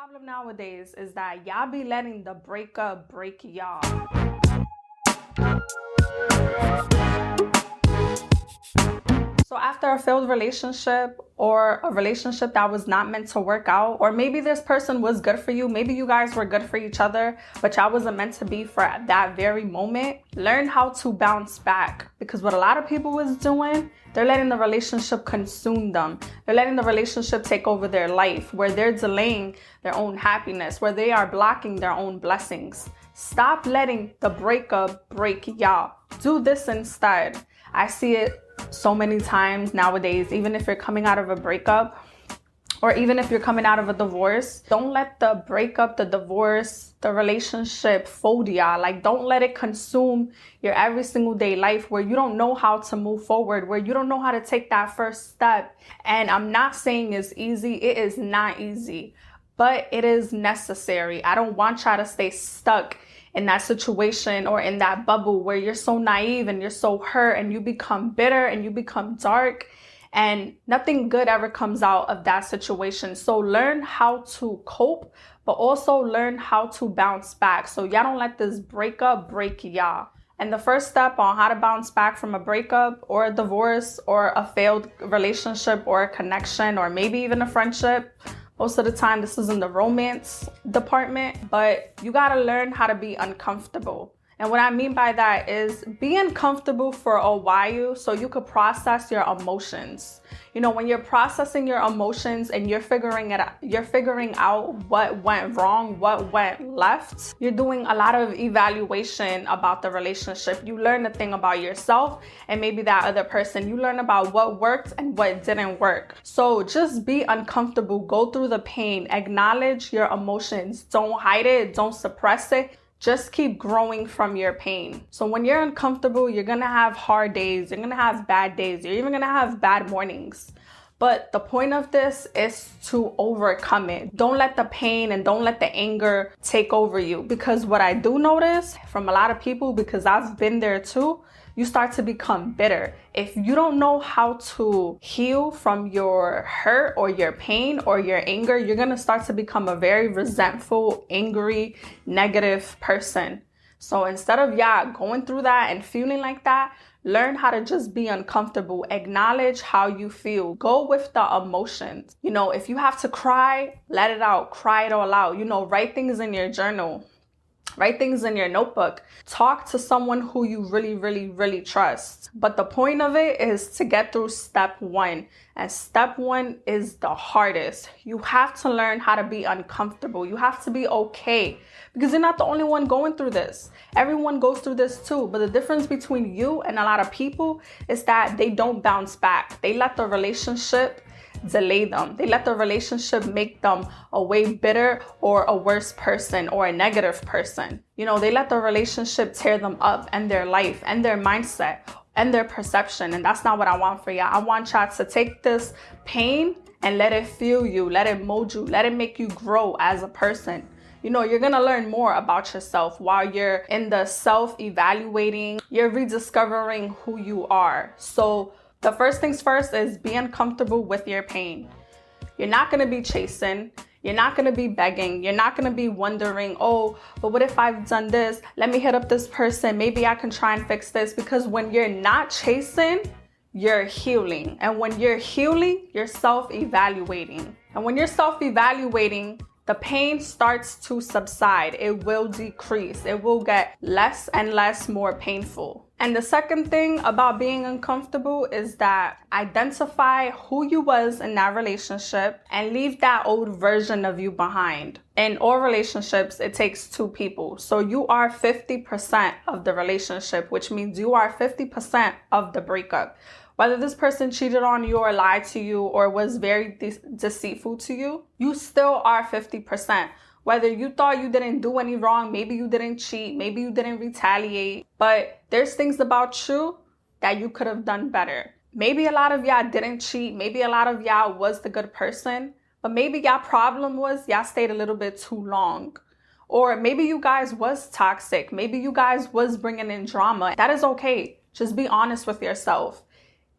problem nowadays is that y'all be letting the breakup break y'all. So after a failed relationship or a relationship that was not meant to work out, or maybe this person was good for you, maybe you guys were good for each other, but y'all wasn't meant to be for that very moment, learn how to bounce back. Because what a lot of people was doing, they're letting the relationship consume them. They're letting the relationship take over their life, where they're delaying their own happiness, where they are blocking their own blessings. Stop letting the breakup break y'all. Do this instead. I see it so many times nowadays, even if you're coming out of a breakup or even if you're coming out of a divorce, don't let the breakup, the divorce, the relationship fold y'all. Like, don't let it consume your every single day life where you don't know how to move forward, where you don't know how to take that first step. And I'm not saying it's easy. It is not easy, but it is necessary. I don't want y'all to stay stuck in that situation or in that bubble where you're so naive and you're so hurt and you become bitter and you become dark and nothing good ever comes out of that situation. So learn how to cope, but also learn how to bounce back. So y'all don't let this breakup break y'all. And the first step on how to bounce back from a breakup or a divorce or a failed relationship or a connection or maybe even a friendship, most of the time, this is in the romance department, but you gotta learn how to be uncomfortable. And what I mean by that is be uncomfortable for a while so you could process your emotions. You know, when you're processing your emotions and you're figuring out what went wrong, what went left, you're doing a lot of evaluation about the relationship. You learn a thing about yourself and maybe that other person. You learn about what worked and what didn't work. So just be uncomfortable, go through the pain, acknowledge your emotions. Don't hide it, don't suppress it. Just keep growing from your pain. So when you're uncomfortable, you're gonna have hard days, you're gonna have bad days, you're even gonna have bad mornings. But the point of this is to overcome it. Don't let the pain and don't let the anger take over you. Because what I do notice from a lot of people, because I've been there too, you start to become bitter. If you don't know how to heal from your hurt or your pain or your anger, you're gonna start to become a very resentful, angry, negative person. So instead of going through that and feeling like that, learn how to just be uncomfortable. Acknowledge how you feel. Go with the emotions. You know, if you have to cry, let it out. Cry it all out. You know, write things in your journal. Write things in your notebook. Talk to someone who you really, really, really trust. But the point of it is to get through step one. And step one is the hardest. You have to learn how to be uncomfortable. You have to be okay. Because you're not the only one going through this. Everyone goes through this too. But the difference between you and a lot of people is that they don't bounce back. They let the relationship delay them. They let the relationship make them a way bitter or a worse person or a negative person. You know, they let the relationship tear them up and their life and their mindset and their perception. And that's not what I want for y'all. I want y'all to take this pain and let it fuel you, let it mold you, let it make you grow as a person. You know, you're gonna learn more about yourself while you're in the self-evaluating, you're rediscovering who you are. So the first things first is be uncomfortable with your pain. You're not going to be chasing. You're not going to be begging. You're not going to be wondering, oh, but what if I've done this? Let me hit up this person. Maybe I can try and fix this. Because when you're not chasing, you're healing. And when you're healing, you're self-evaluating. And when you're self-evaluating, the pain starts to subside. It will decrease. It will get less and less more painful. And the second thing about being uncomfortable is that identify who you was in that relationship and leave that old version of you behind. In all relationships, it takes two people. So you are 50% of the relationship, which means you are 50% of the breakup. Whether this person cheated on you or lied to you or was very deceitful to you, you still are 50%. Whether you thought you didn't do any wrong, maybe you didn't cheat, maybe you didn't retaliate, but there's things about you that you could have done better. Maybe a lot of y'all didn't cheat, maybe a lot of y'all was the good person, but maybe y'all problem was y'all stayed a little bit too long. Or maybe you guys was toxic, maybe you guys was bringing in drama. That is okay. Just be honest with yourself.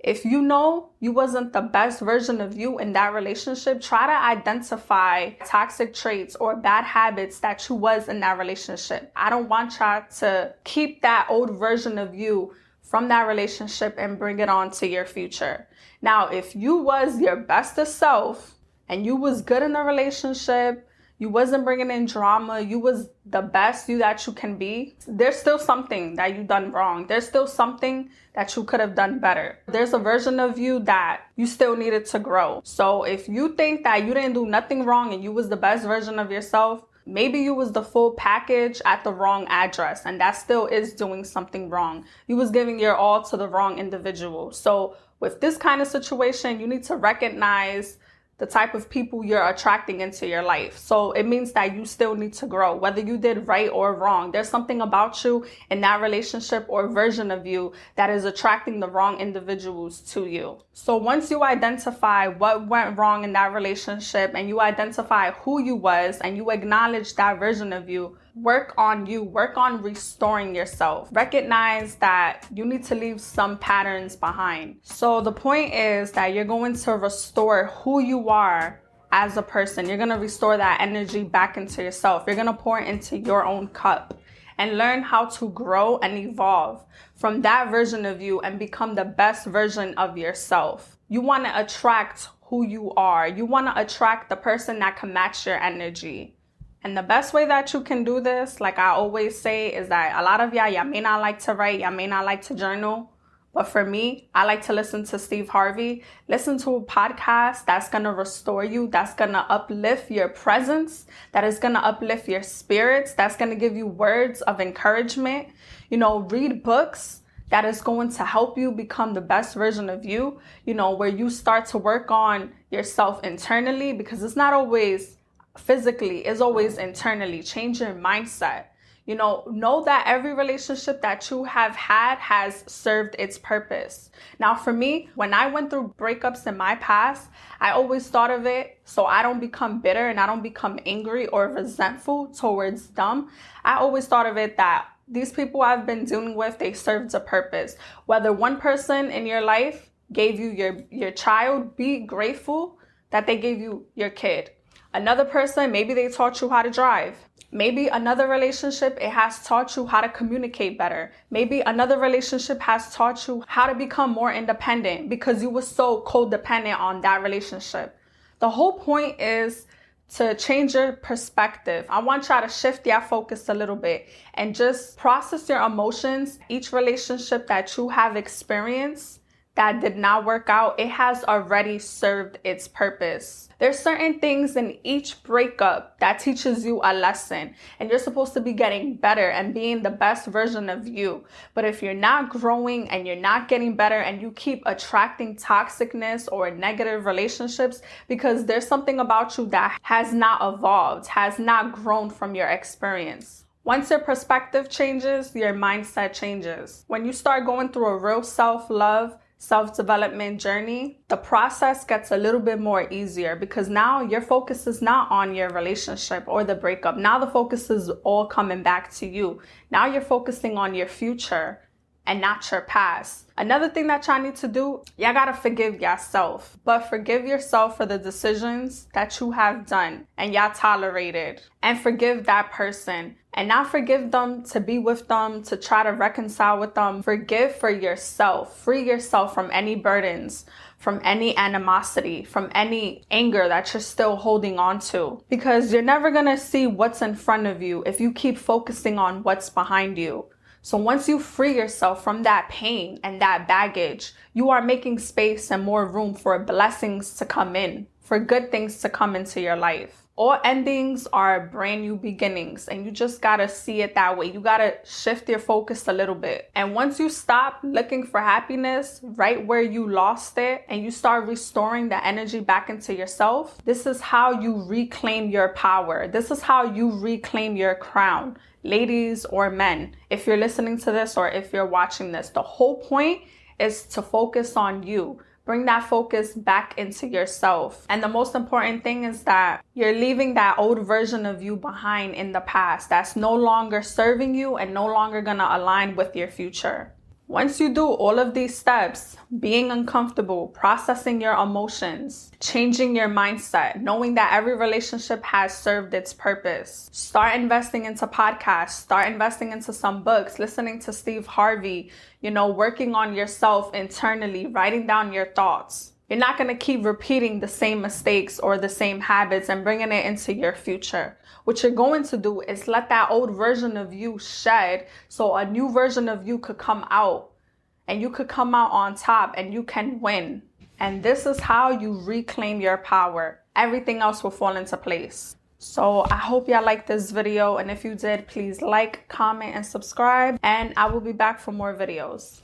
If you know you wasn't the best version of you in that relationship, try to identify toxic traits or bad habits that you was in that relationship. I don't want y'all to keep that old version of you from that relationship and bring it on to your future. Now, if you was your bestest self and you was good in a relationship, you wasn't bringing in drama, you was the best you that you can be, there's still something that you done wrong. There's still something that you could have done better. There's a version of you that you still needed to grow. So if you think that you didn't do nothing wrong and you was the best version of yourself, maybe you was the full package at the wrong address, and that still is doing something wrong. You was giving your all to the wrong individual. So with this kind of situation, you need to recognize the type of people you're attracting into your life. So it means that you still need to grow, whether you did right or wrong. There's something about you in that relationship or version of you that is attracting the wrong individuals to you. So once you identify what went wrong in that relationship and you identify who you was and you acknowledge that version of you, work on you, work on restoring yourself. Recognize that you need to leave some patterns behind. So the point is that you're going to restore who you are as a person. You're going to restore that energy back into yourself. You're going to pour into your own cup and learn how to grow and evolve from that version of you and become the best version of yourself. You want to attract who you are. You want to attract the person that can match your energy. And the best way that you can do this, like I always say, is that a lot of y'all may not like to write, y'all may not like to journal. But for me, I like to listen to Steve Harvey. Listen to a podcast that's going to restore you, that's going to uplift your presence, that is going to uplift your spirits, that's going to give you words of encouragement. Read books that is going to help you become the best version of you, where you start to work on yourself internally, because it's not always physically, is always internally. Change your mindset. Know that every relationship that you have had has served its purpose. Now, for me, when I went through breakups in my past, I always thought of it so I don't become bitter and I don't become angry or resentful towards them. I always thought of it that these people I've been dealing with, they served a purpose. Whether one person in your life gave you your child, be grateful that they gave you your kid. Another person, maybe they taught you how to drive. Maybe another relationship, it has taught you how to communicate better. Maybe another relationship has taught you how to become more independent because you were so codependent on that relationship. The whole point is to change your perspective. I want y'all to shift your focus a little bit and just process your emotions. Each relationship that you have experienced that did not work out, it has already served its purpose. There's certain things in each breakup that teaches you a lesson, and you're supposed to be getting better and being the best version of you. But if you're not growing and you're not getting better and you keep attracting toxicness or negative relationships, because there's something about you that has not evolved, has not grown from your experience. Once your perspective changes, your mindset changes. When you start going through a real self-love, self-development journey, the process gets a little bit more easier because now your focus is not on your relationship or the breakup. Now the focus is all coming back to you. Now you're focusing on your future and not your past. Another thing that y'all need to do, y'all gotta forgive yourself. But forgive yourself for the decisions that you have done and y'all tolerated. And forgive that person. And not forgive them to be with them, to try to reconcile with them. Forgive for yourself. Free yourself from any burdens, from any animosity, from any anger that you're still holding on to. Because you're never gonna see what's in front of you if you keep focusing on what's behind you. So once you free yourself from that pain and that baggage, you are making space and more room for blessings to come in, for good things to come into your life. All endings are brand new beginnings, and you just gotta see it that way. You gotta shift your focus a little bit. And once you stop looking for happiness right where you lost it and you start restoring the energy back into yourself, this is how you reclaim your power. This is how you reclaim your crown. Ladies or men, if you're listening to this or if you're watching this, the whole point is to focus on you. Bring that focus back into yourself. And the most important thing is that you're leaving that old version of you behind in the past that's no longer serving you and no longer gonna align with your future. Once you do all of these steps, being uncomfortable, processing your emotions, changing your mindset, knowing that every relationship has served its purpose, start investing into podcasts, start investing into some books, listening to Steve Harvey, working on yourself internally, writing down your thoughts. You're not going to keep repeating the same mistakes or the same habits and bringing it into your future. What you're going to do is let that old version of you shed so a new version of you could come out, and you could come out on top and you can win. And this is how you reclaim your power. Everything else will fall into place. So I hope y'all liked this video. And if you did, please like, comment, and subscribe. And I will be back for more videos.